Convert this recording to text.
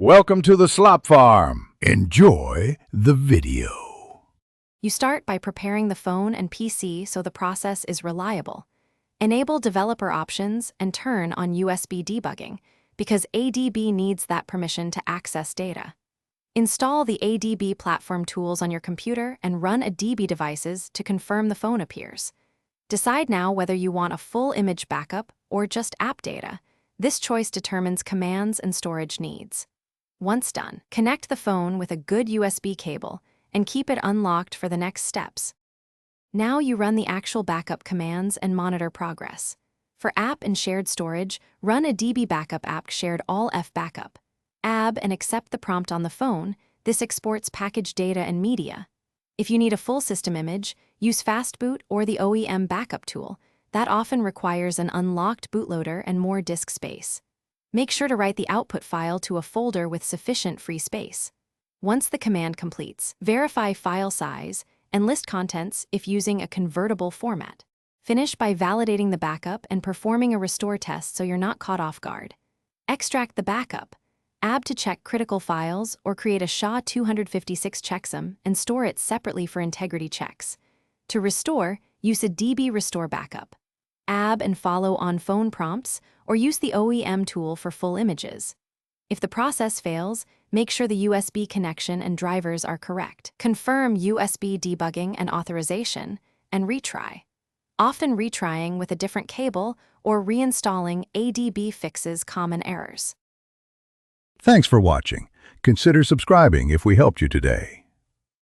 Welcome to the Slop Farm. Enjoy the video. You start by preparing the phone and PC so the process is reliable. Enable developer options and turn on USB debugging because ADB needs that permission to access data. Install the ADB platform tools on your computer and run a DB devices to confirm the phone appears. Decide now whether you want a full image backup or just app data. This choice determines commands and storage needs. Once done, connect the phone with a good USB cable and keep it unlocked for the next steps. Now you run the actual backup commands and monitor progress. For app and shared storage, run a DB backup app shared all F backup. Ab and accept the prompt on the phone. This exports packaged data and media. If you need a full system image, use Fastboot or the OEM backup tool. That often requires an unlocked bootloader and more disk space. Make sure to write the output file to a folder with sufficient free space. Once the command completes, verify file size and list contents if using a convertible format. Finish by validating the backup and performing a restore test so you're not caught off guard. Extract the backup. Ab to check critical files or create a SHA-256 checksum and store it separately for integrity checks. To restore, use a DB restore backup. Ab and follow on phone prompts or use the OEM tool for full images. If the process fails, make sure the USB connection and drivers are correct. Confirm USB debugging and authorization, and retry. Often retrying with a different cable or reinstalling ADB fixes common errors. Thanks for watching. Consider subscribing if we helped you today.